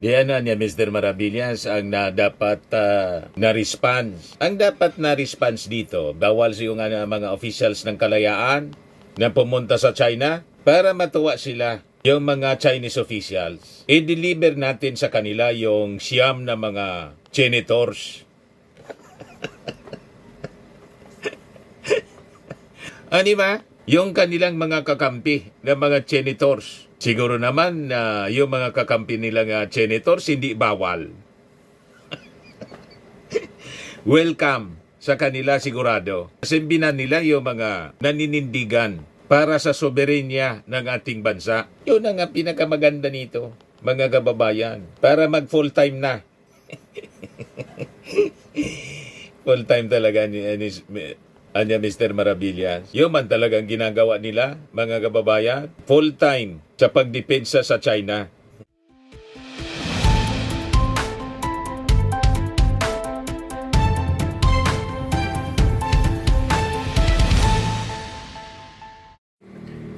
Diyan na niya, Mr. Maravillas, ang dapat na response. Ang dapat na response dito, bawal yung mga officials ng kalayaan na pumunta sa China para matuwa sila. Yung mga Chinese officials, i-deliver natin sa kanila yung siyam na mga senators. Di ba? Yung kanilang mga kakampi na mga senators. Siguro naman na yung mga kakampi nilang senators hindi bawal. Welcome sa kanila sigurado. Simbinan nila yung mga naninindigan para sa soberenya ng ating bansa. Yun ang pinakamaganda nito, mga kababayan. Para mag full-time na. Full-time talaga ni Mr. Maravillas. Yun man talagang ginagawa nila, mga kababayan. Full-time sa pagdepensa sa China.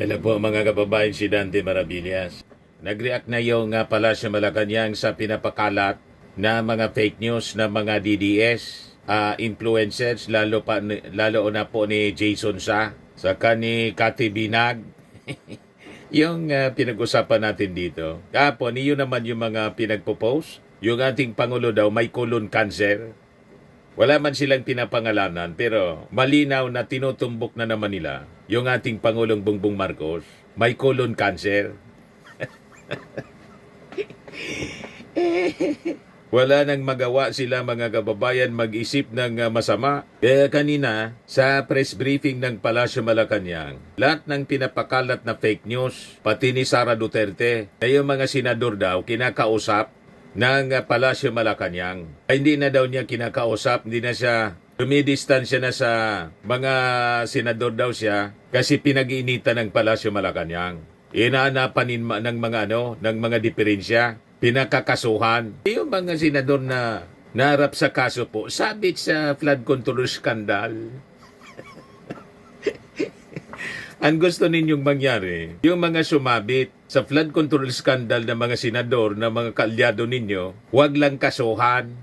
Hello po mga kababayan, si Dante Maravillas. Nag-react na yung Palasyo Malacanang sa pinapakalat na mga fake news na mga DDS, influencers, lalo na po ni Jason Sa, saka ni Cathy Binag. Yung pinag-usapan natin dito. Kapon, yun naman yung mga pinagpo-post. Yung ating Pangulo daw may colon cancer. Wala man silang pinapangalanan pero malinaw na tinutumbok na naman nila yung ating Pangulong Bongbong Marcos may colon cancer. Wala nang magawa sila mga kababayan mag-isip ng masama. Kaya kanina sa press briefing ng Palasyo Malacanang, lahat ng pinapakalat na fake news, pati ni Sara Duterte, ay yung mga senador daw kinakausap ng Palasyo Malacanang. Ay hindi na daw niya kinakausap, hindi na siya dumidistansya na sa mga senador daw siya kasi pinag-iinitan ng Palasyo Malacanang. Inaanapan ng mga diferensya, pinakakasuhan. Yung mga senador na naharap sa kaso po, sabit sa flood control scandal. Ang gusto ninyong mangyari, yung mga sumabit sa flood control scandal ng mga senador, na mga kaalyado ninyo, huwag lang kasuhan.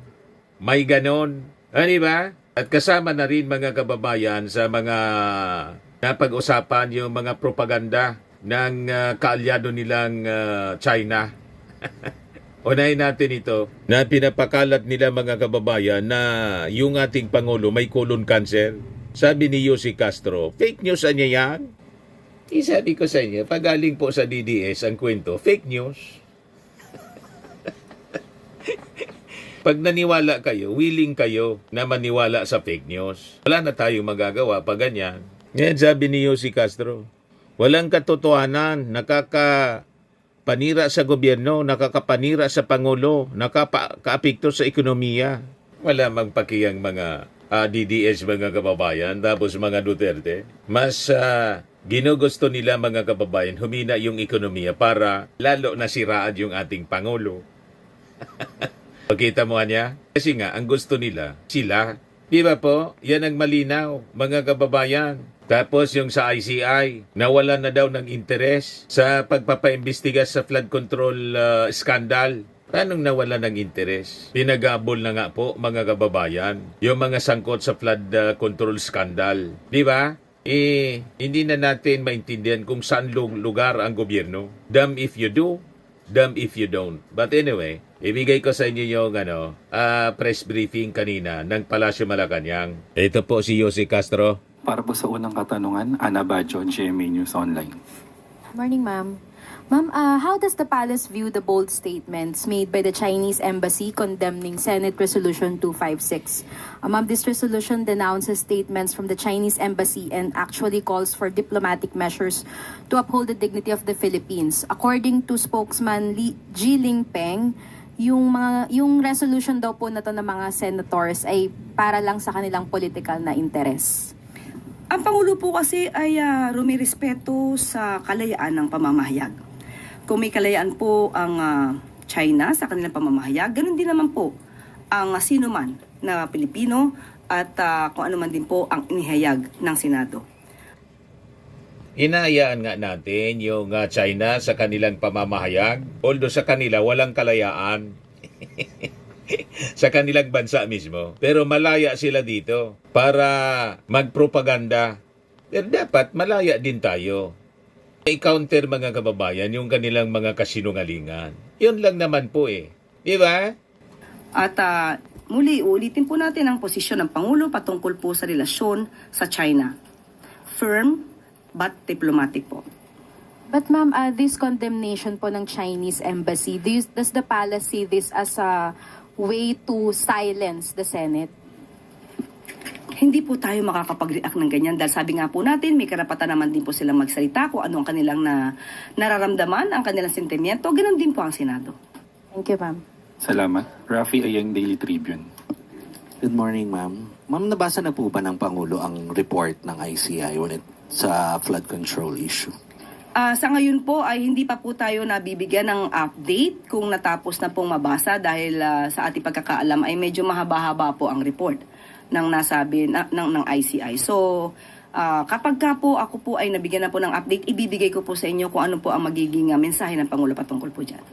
May ganon. Di ba? At kasama na rin mga kababayan sa mga napag-usapan yung mga propaganda ng kaalyado nilang China. Unahin natin ito na pinapakalat nila mga kababayan na yung ating Pangulo may colon cancer. Sabi ni Yossi Castro, fake news niya yan. Sabi ko sa inyo, pagaling po sa DDS ang kwento, fake news. Pag naniwala kayo, willing kayo na maniwala sa fake news. Wala na tayong magagawa pag ganyan. Ngayon sabi ni Yossi Castro, walang katotohanan, nakakapanira sa gobyerno, nakakapanira sa Pangulo, nakakaapekto sa ekonomiya. Wala magpakiyang mga DDS mga kababayan, tapos mga Duterte. Mas ginugusto nila mga kababayan, humina yung ekonomiya para lalo nasiraan yung ating Pangulo. Pakita mo niya? Kasi nga, ang gusto nila, sila. Di ba po? Yan ang malinaw, mga kababayan. Tapos yung sa ICI, nawala na daw ng interes sa pagpapaimbestiga sa flood control scandal. Paanong nawala ng interes? Pinagabol na nga po, mga kababayan, yung mga sangkot sa flood control scandal. Di ba? Hindi na natin maintindihan kung saan lugar ang gobyerno. Damn if you do, damn if you don't. But anyway, ibigay ko sa inyo yung press briefing kanina ng Palasyo Malacanang. Ito po si Yossi Castro. Para po sa unang katanungan, Ana Bacho, GMA News Online. Morning, ma'am. Ma'am, how does the palace view the bold statements made by the Chinese embassy condemning Senate Resolution 256? Ma'am, this resolution denounces statements from the Chinese embassy and actually calls for diplomatic measures to uphold the dignity of the Philippines. According to spokesman Ji Lingpeng, yung resolution daw po na to ng mga senators ay para lang sa kanilang political na interes. Ang Pangulo po kasi ay rumirespeto sa kalayaan ng pamamahayag. Kung may kalayaan po ang China sa kanilang pamamahayag, ganun din naman po ang sino man na Pilipino at kung ano man din po ang inihayag ng Senado. Hinahayaan nga natin yung China sa kanilang pamamahayag, although sa kanila walang kalayaan. Sa kanilang bansa mismo. Pero malaya sila dito para magpropaganda. Pero dapat malaya din tayo. I-counter mga kababayan yung kanilang mga kasinungalingan. Yun lang naman po eh. Di ba? At muli, ulitin po natin ang posisyon ng Pangulo patungkol po sa relasyon sa China. Firm but diplomatic po. But ma'am, this condemnation po ng Chinese embassy, does the palace see this as a way to silence the Senate? Hindi po tayo makakapag-react ng ganyan dahil sabi nga po natin, may karapatan naman din po silang magsalita kung ano ang kanilang nararamdaman, ang kanilang sentimiento. Ganon din po ang Senado. Thank you, ma'am. Salamat. Rafi Ayang, Daily Tribune. Good morning, ma'am. Ma'am, nabasa na po ba ng Pangulo ang report ng ICI sa flood control issue? Sa ngayon po ay hindi pa po tayo nabibigyan ng update kung natapos na pong mabasa dahil sa ating pagkakaalam ay medyo mahaba-haba po ang report ng nasabi ng ICI. So kapag ka po ako po ay nabigyan na po ng update, ibibigay ko po sa inyo kung ano po ang magiging mensahe ng Pangulo patungkol po dyan.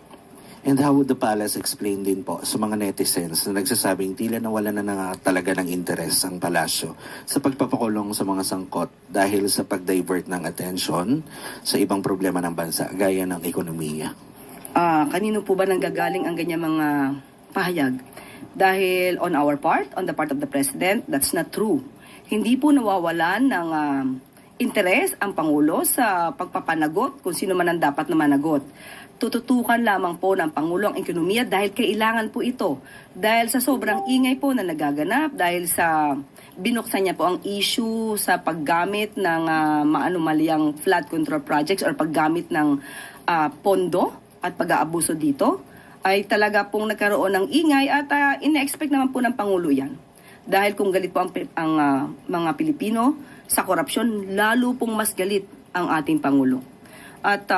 And how would the palace explain din po sa mga netizens na nagsasabing tila nawala na talaga ng interes ang palasyo sa pagpapakulong sa mga sangkot dahil sa pag-divert ng atensyon sa ibang problema ng bansa gaya ng ekonomiya? Kanino po ba nanggagaling ang ganyan mga pahayag? Dahil on our part, on the part of the President, that's not true. Hindi po nawawalan ng interes ang Pangulo sa pagpapanagot kung sino man ang dapat na managot. Tututukan lamang po ng Pangulo ang ekonomiya dahil kailangan po ito. Dahil sa sobrang ingay po na nagaganap, dahil sa binuksan niya po ang issue sa paggamit ng maanumalyang flood control projects or paggamit ng pondo at pag-aabuso dito, ay talaga pong nagkaroon ng ingay at ina-expect naman po ng Pangulo yan. Dahil kung galit po ang mga Pilipino sa korupsyon, lalo pong mas galit ang ating Pangulo. At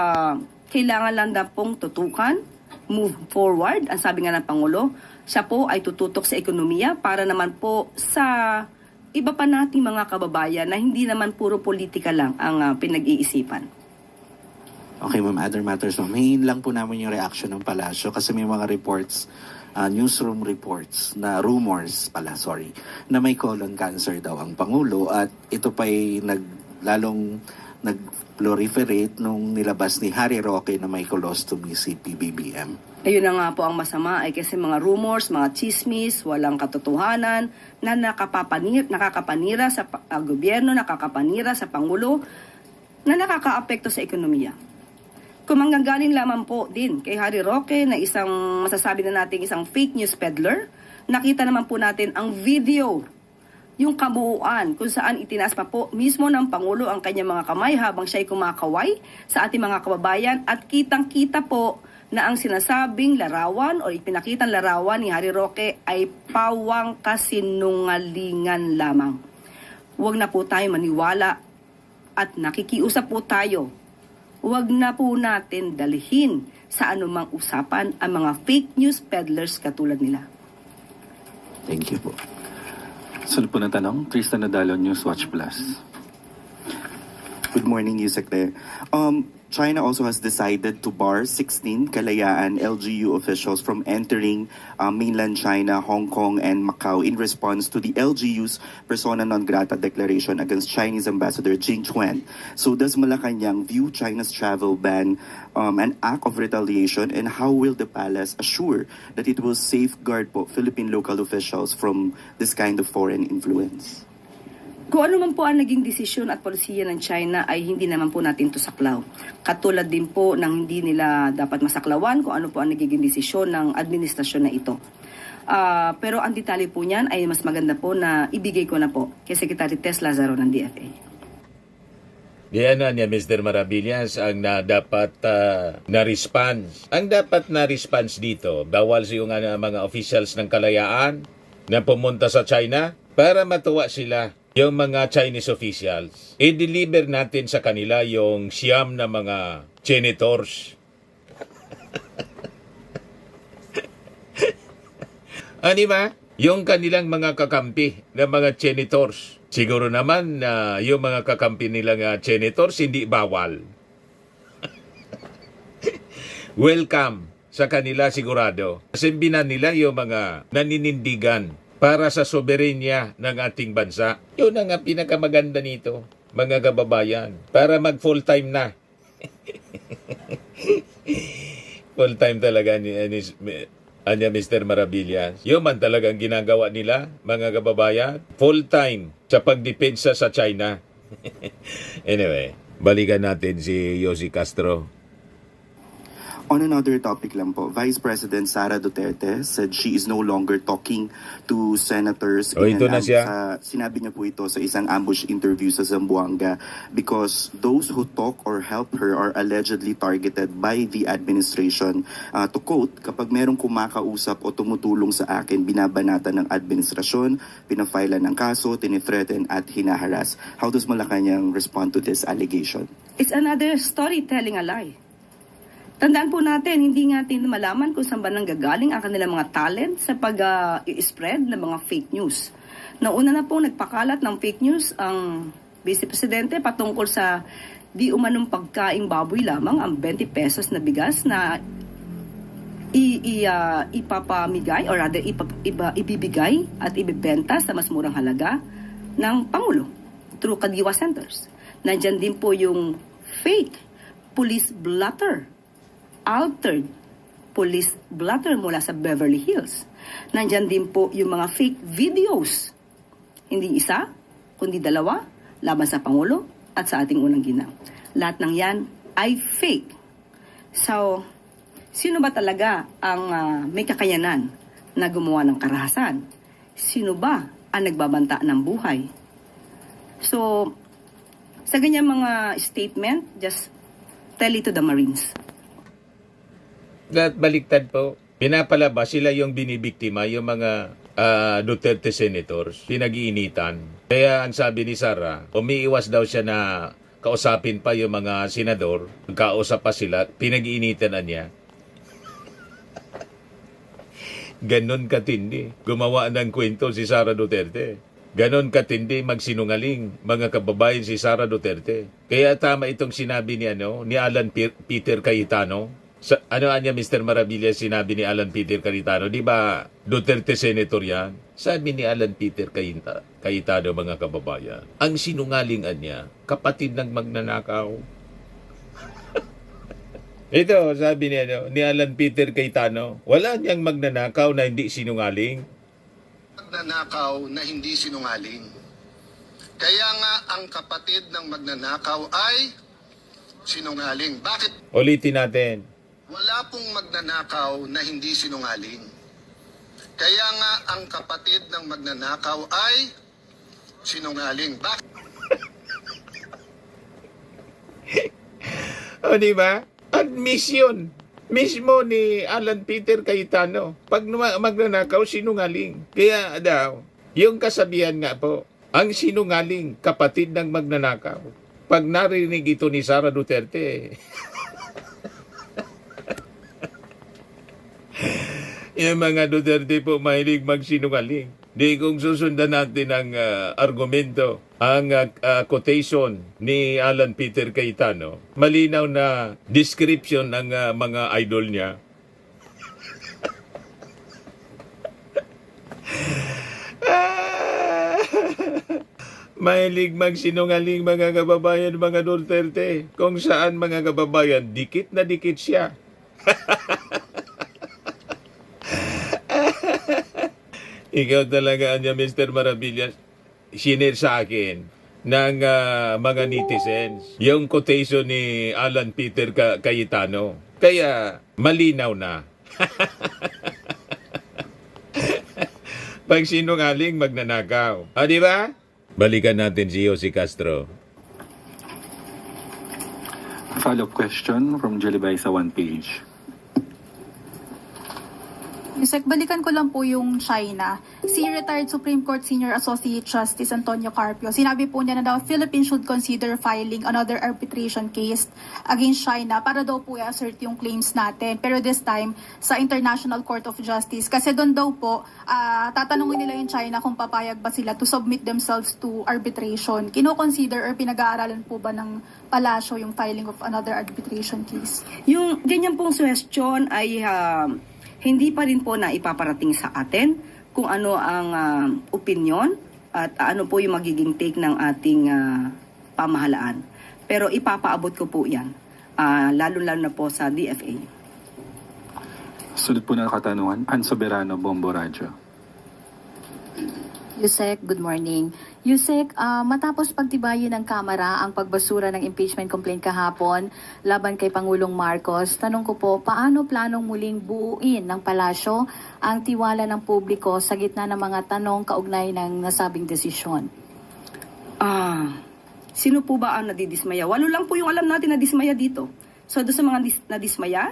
kailangan lang na pong tutukan, move forward. Ang sabi nga ng Pangulo, siya po ay tututok sa ekonomiya para naman po sa iba pa nating mga kababayan na hindi naman puro politika lang ang pinag-iisipan. Okay, ma'am, other matters, ma'am. Hingiin lang po namin yung reaction ng palasyo kasi may mga reports, newsroom reports, na rumors na may colon cancer daw ang Pangulo at ito pa'y lalong nag-proliferate nung nilabas ni Harry Roque na may colostomy si PBBM. Ayun na nga po ang masama ay kasi mga rumors, mga chismis, walang katotohanan na nakakapanira sa gobyerno, nakakapanira sa Pangulo, na nakakaapekto sa ekonomiya. Kung manggagaling lamang po din kay Harry Roque na isang masasabi na natin isang fake news peddler, nakita naman po natin ang video, yung kabuuan kung saan itinaas pa po mismo ng Pangulo ang kanyang mga kamay habang siya'y kumakaway sa ating mga kababayan at kitang-kita po na ang sinasabing larawan o ipinakitang larawan ni Harry Roque ay pawang kasinungalingan lamang. Huwag na po tayo maniwala at nakikiusap po tayo. Huwag na po natin dalhin sa anumang usapan ang mga fake news peddlers katulad nila. Thank you po. Sunod po na tanong, Tristan Nadalo, Newswatch Plus. Good morning, Yusek there. China also has decided to bar 16 Kalayaan LGU officials from entering mainland China, Hong Kong, and Macau in response to the LGU's persona non grata declaration against Chinese Ambassador Jing Chuan. So does Malacanang view China's travel ban an act of retaliation, and how will the palace assure that it will safeguard Philippine local officials from this kind of foreign influence? Kung ano man po ang naging desisyon at polisiya ng China ay hindi naman po natin to saklaw. Katulad din po ng hindi nila dapat masaklawan kung ano po ang nagiging desisyon ng administrasyon na ito. Pero ang detalye po niyan ay mas maganda po na ibigay ko na po kay Secretary Tess Lazaro ng DFA. Diyan na niya, Mr. Maravillas, ang dapat na response. Ang dapat na response dito, bawal yung mga officials ng kalayaan na pumunta sa China para matuwa sila. Yung mga Chinese officials, i-deliver natin sa kanila yung siyam na mga janitors. Di ba? yung kanilang mga kakampi na mga senators. Siguro naman na yung mga kakampi nilang senators hindi bawal. Welcome sa kanila sigurado. Simbinan nila yung mga naninindigan para sa soberenya ng ating bansa. Yun ang pinakamaganda nito, mga kababayan. Para mag full-time na. Full-time talaga ni Mr. Maravillas. Yun man talagang ginagawa nila, mga kababayan. Full-time sa pagdepensa sa China. Anyway, balikan natin si Yossi Castro. On another topic lang po, Vice President Sara Duterte said she is no longer talking to senators. Ito na siya. Sinabi niya po ito sa isang ambush interview sa Zamboanga because those who talk or help her are allegedly targeted by the administration. To quote, kapag merong kumakausap o tumutulong sa akin, binabanatan ng administrasyon, pinafailan ng kaso, tinithreaten at hinaharas. How does Malacanang respond to this allegation? It's another story telling a lie. Tandaan po natin, hindi natin malaman kung saan ba nanggagaling ang kanilang mga talent sa pag-i-spread ng mga fake news. Nauna na po nagpakalat ng fake news ang Vice Presidente patungkol sa di umanong pagkaing baboy lamang ang 20 pesos na bigas na ipapamigay or rather ibibigay at ibibenta sa mas murang halaga ng Pangulo through Kadiwa Centers. Nandyan din po yung fake police blotter, altered police blotter mula sa Beverly Hills. Nandyan din po yung mga fake videos. Hindi isa, kundi dalawa, laban sa Pangulo at sa ating unang ginang. Lahat ng yan ay fake. So, sino ba talaga ang may kakayanan na gumawa ng karahasan? Sino ba ang nagbabanta ng buhay? So, sa ganyan mga statement, just tell it to the Marines. At baliktad po, pinapalabas sila yung binibiktima, yung mga Duterte senators, pinag-iinitan. Kaya ang sabi ni Sara, umiiwas daw siya na kausapin pa yung mga senador, kausap pa sila, pinag-iinitan na niya. Ganon katindi, gumawa ng kwento si Sara Duterte. Ganon katindi magsinungaling, mga kababayan, si Sara Duterte. Kaya tama itong sinabi ni Alan Peter Cayetano. Ano niya, Mr. Maravillas, sinabi ni Alan Peter Cayetano, di ba Duterte senator yan? Sabi ni Alan Peter Cayetano, mga kababayan, ang sinungalingan niya, kapatid ng magnanakaw. Ito, sabi ni Alan Peter Cayetano, wala niyang magnanakaw na hindi sinungaling. Magnanakaw na hindi sinungaling. Kaya nga ang kapatid ng magnanakaw ay sinungaling. Bakit? Ulitin natin. Wala pong magnanakaw na hindi sinungaling. Kaya nga ang kapatid ng magnanakaw ay sinungaling. Bakit? O, di ba? Admission mismo ni Alan Peter Cayetano. Pag magnanakaw, sinungaling. Kaya daw, yung kasabihan nga po, ang sinungaling, kapatid ng magnanakaw. Pag narinig ito ni Sara Duterte, yung mga Duterte po mahilig magsinungaling. Di kung susundan natin ang argumento, ang quotation ni Alan Peter Cayetano, malinaw na description ng mga idol niya. Mahilig magsinungaling, mga kababayan, mga Duterte. Kung saan, mga kababayan, dikit na dikit siya. Ikaw talaga, Mr. Maravillas, sinare sa akin ng mga netizens yung quotation ni Alan Peter Cayetano. Kaya malinaw na. Pag sinungaling, magnanakaw. Di ba? Balikan natin si Yossi Castro. Follow-up question from Jelibay sa one page. Yusek, balikan ko lang po yung China. Si retired Supreme Court Senior Associate Justice Antonio Carpio, sinabi po niya na daw Philippines should consider filing another arbitration case against China para daw po i-assert yung claims natin. Pero this time, sa International Court of Justice. Kasi doon daw po, tatanungin nila yung China kung papayag ba sila to submit themselves to arbitration. Kino-consider or pinag-aaralan po ba ng palasyo yung filing of another arbitration case? Yung ganyan pong suggestion ay hindi pa rin po na ipaparating sa atin kung ano ang opinion at ano po yung magiging take ng ating pamahalaan. Pero ipapaabot ko po yan, lalo-lalo na po sa DFA. Sunod po na katanungan, Ann Soberano, Bombo Radyo. Yusek, good morning. Yusek, matapos pagtibayin ng Kamara ang pagbasura ng impeachment complaint kahapon laban kay Pangulong Marcos, tanong ko po, paano planong muling buuin ng palasyo ang tiwala ng publiko sa gitna ng mga tanong kaugnay ng nasabing desisyon? Sino po ba ang nadidismaya? 8 lang po yung alam natin na dismaya dito. So doon sa mga nadismaya,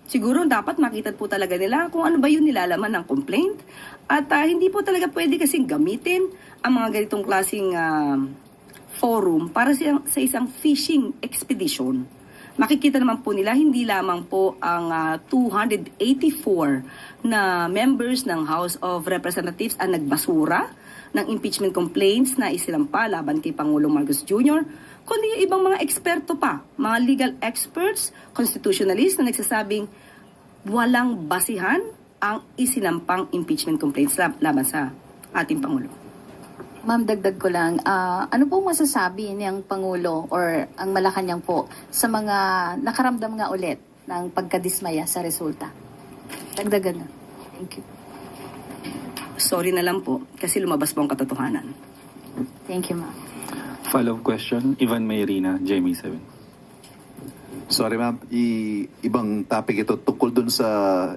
siguro dapat makita po talaga nila kung ano ba yung nilalaman ng complaint. At hindi po talaga pwede kasing gamitin ang mga ganitong klaseng forum para sa isang fishing expedition. Makikita naman po nila hindi lamang po ang 284 na members ng House of Representatives ang nagbasura ng impeachment complaints na isilampa laban kay Pangulong Marcos Jr., kundi yung ibang mga eksperto pa, mga legal experts, constitutionalists na nagsasabing walang basihan ang isinampang impeachment complaints laban sa ating Pangulo. Ma'am, dagdag ko lang, ano po masasabi niyang Pangulo or ang Malacanang po sa mga nakaramdam nga ulit ng pagkadismaya sa resulta? Dagdagan na. Thank you. Sorry na lang po kasi lumabas po ang katotohanan. Thank you, ma'am. Follow-up question, Ivan Mayrina, GMA7. Sorry ma'am, ibang topic ito tungkol dun sa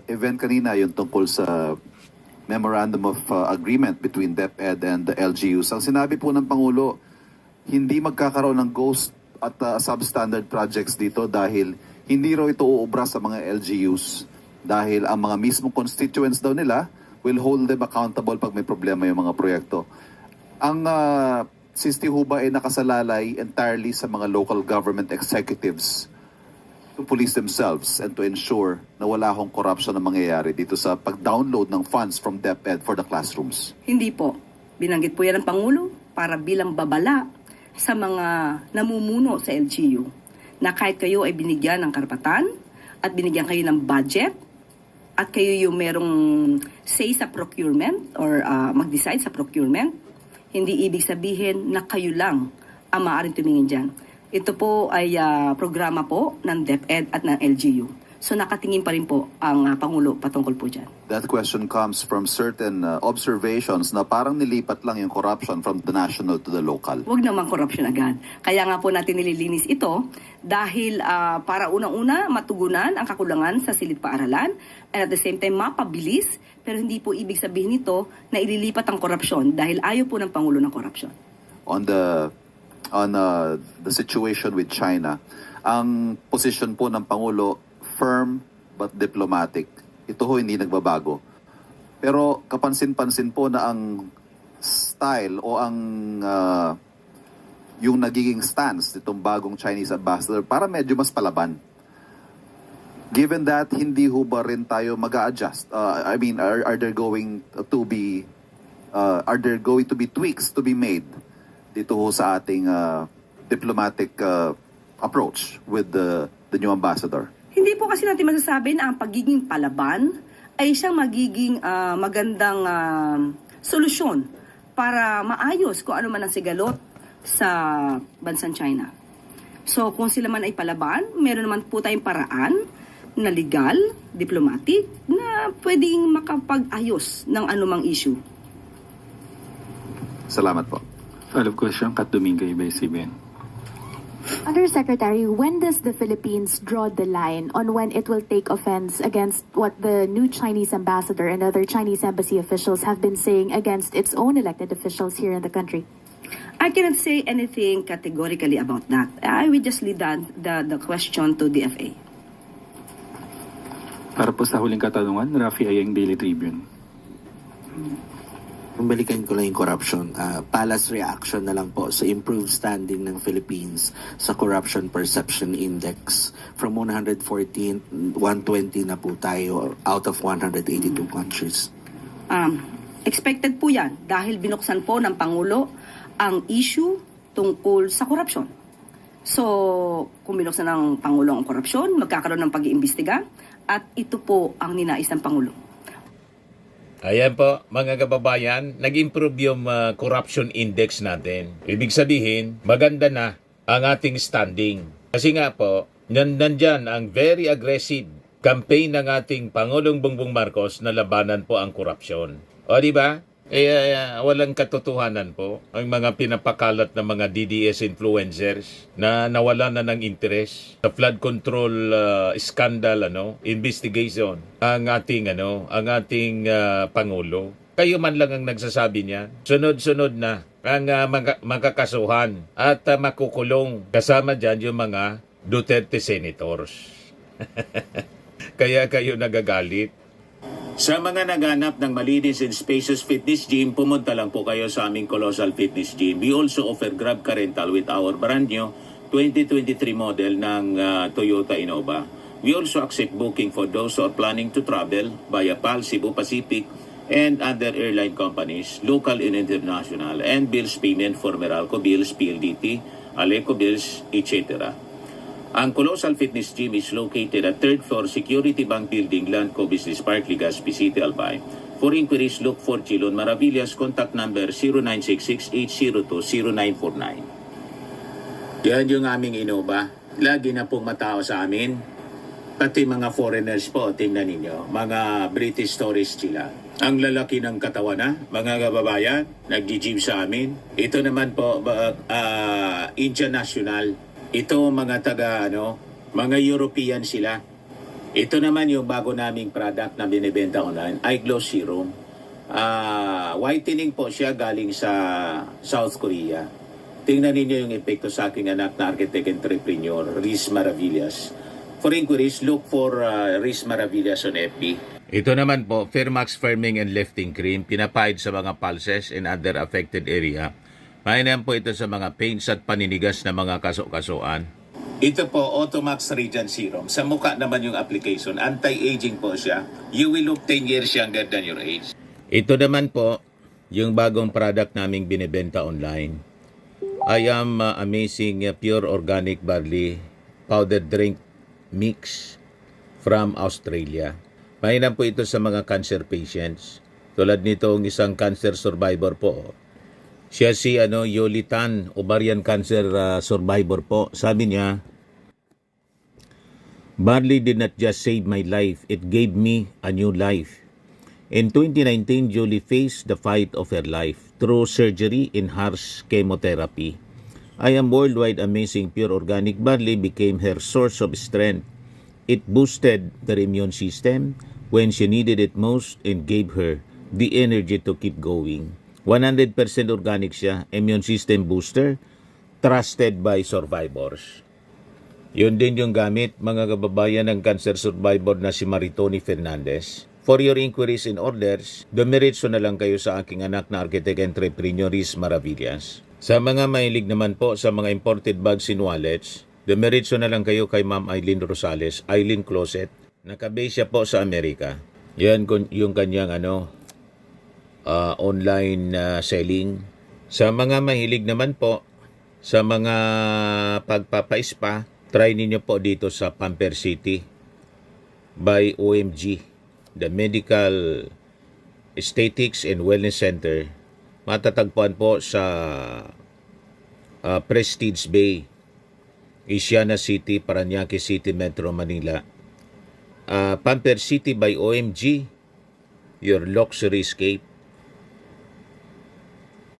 event kanina, yung tungkol sa Memorandum of Agreement between DepEd and the LGUs. Ang sinabi po ng Pangulo, hindi magkakaroon ng ghost at substandard projects dito dahil hindi raw ito uubra sa mga LGUs dahil ang mga mismong constituents daw nila will hold them accountable pag may problema yung mga proyekto. Ang SISTI ho ba ay nakasalalay entirely sa mga local government executives to police themselves and to ensure na wala hong corruption na mangyayari dito sa pag-download ng funds from DepEd for the classrooms? Hindi po. Binanggit po yan ng Pangulo para bilang babala sa mga namumuno sa LGU na kahit kayo ay binigyan ng karapatan at binigyan kayo ng budget at kayo yung merong say sa procurement or mag-decide sa procurement, hindi ibig sabihin na kayo lang ang maaaring tumingin dyan. Ito po ay programa po ng DepEd at ng LGU. So nakatingin pa rin po ang Pangulo patungkol po dyan. That question comes from certain observations na parang nilipat lang yung corruption from the national to the local. Huwag naman corruption agad. Kaya nga po natin nililinis ito dahil para unang-una matugunan ang kakulangan sa silid-paaralan and at the same time mapabilis, pero hindi po ibig sabihin nito na ililipat ang korupsyon dahil ayaw po ng Pangulo ng korupsyon. On the situation with China, ang position po ng Pangulo, firm but diplomatic. Ito ho hindi nagbabago. Pero kapansin-pansin po na ang style o ang yung nagiging stance nitong bagong Chinese ambassador para medyo mas palaban. Given that, hindi ho ba rin tayo mag-a-adjust? I mean, are there going to be tweaks to be made dito ho sa ating diplomatic approach with the new ambassador? Hindi po kasi natin masasabi na ang pagiging palaban ay siyang magiging magandang solusyon para maayos kung ano man ang sigalot sa bansang China. So kung sila man ay palaban, meron naman po tayong paraan na legal, diplomatic, na pwedeng makapag-ayos ng anumang issue. Salamat po. Follow-up question, Kat Domingo, ABS-CBN. Undersecretary, when does the Philippines draw the line on when it will take offense against what the new Chinese ambassador and other Chinese embassy officials have been saying against its own elected officials here in the country? I cannot say anything categorically about that. I will just leave the question to DFA. Para po sa huling katanungan, Rafi Ayeng, Daily Tribune. Balikan ko lang yung corruption. Palace reaction na lang po sa improved standing ng Philippines sa Corruption Perception Index. From 114, 120 na po tayo out of 182 countries. Expected po yan dahil binuksan po ng Pangulo ang issue tungkol sa korupsyon. So, kung binuksan ng Pangulo ang korupsyon, magkakaroon ng pag-iimbestiga at ito po ang ninais ng Pangulo. Ayan po, mga kababayan, nag-improve yung corruption index natin. Ibig sabihin, maganda na ang ating standing. Kasi nga po, nandyan ang very aggressive campaign ng ating Pangulong Bongbong Marcos na labanan po ang korupsyon. O di ba? Walang katotohanan po ang mga pinapakalat ng mga DDS influencers na nawalan na ng interes sa flood control scandal investigation ang ating pangulo. Kayo man lang ang nagsasabi niya. Sunod-sunod na ang makakasuhan at makukulong. Kasama diyan yung mga Duterte senators. Kaya kayo nagagalit. Sa mga naghanap ng malinis and spacious fitness gym, pumunta lang po kayo sa aming Colossal Fitness Gym. We also offer Grab Car Rental with our brand new 2023 model ng Toyota Innova. We also accept booking for those who are planning to travel via PAL, Cebu Pacific, and other airline companies, local and international, and bills payment for Meralco Bills, PLDT, Aleco Bills, etc. Ang Colossal Fitness Gym is located at 3rd floor Security Bank Building, Landco Business Park, Legazpi City, Albay. For inquiries, look for Chilon Maravillas. Contact number 0966-802-0949. Yan yung aming Innova. Lagi na pong matao sa amin. Pati mga foreigners po, tingnan ninyo. Mga British tourists sila. Ang lalaki ng katawan na, mga kababayan, nag-gym sa amin. Ito naman po, Indian National. Ito mga mga European sila. Ito naman yung bago naming product na binibenta online, Eye Glow Serum. Whitening po siya galing sa South Korea. Tingnan ninyo yung epekto sa aking anak na architect entrepreneur, Riz Maravillas. For inquiries, look for Riz Maravillas on FB. Ito naman po, Fairmax Firming and Lifting Cream, pinapahid sa mga pulses and other affected area. Mainam po ito sa mga pains at paninigas na mga kaso-kasuan. Ito po, Automax Radiant Serum. Sa mukha naman yung application. Anti-aging po siya. You will look 10 years younger than your age. Ito naman po, yung bagong product naming binibenta online. I am amazing pure organic barley powder drink mix from Australia. Mainam po ito sa mga cancer patients. Tulad nitong isang cancer survivor po. Siya si Yoli Tan, ovarian cancer survivor po. Sabi niya, barley did not just save my life, it gave me a new life. In 2019, Julie faced the fight of her life through surgery and harsh chemotherapy. I am worldwide amazing pure organic barley became her source of strength. It boosted her immune system when she needed it most and gave her the energy to keep going. 100% organic siya, immune system booster, trusted by survivors. Yun din yung gamit, mga kababayan ng cancer survivor na si Maritoni Fernandez. For your inquiries and orders, dumiretso na lang kayo sa aking anak na architect entrepreneur Riz Maravillas. Sa mga mahilig naman po sa mga imported bags and wallets, dumiretso na lang kayo kay Ma'am Eileen Rosales, Eileen Closet. Nakabase siya po sa Amerika. Yan yung kanyang online selling. Sa mga mahilig naman po sa mga pagpapa-spa, try ninyo po dito sa Pamper City by OMG, the Medical Aesthetics and Wellness Center. Matatagpuan po sa Prestige Bay, Isiana City, Parañaque City, Metro Manila. Pamper City by OMG, your luxury escape.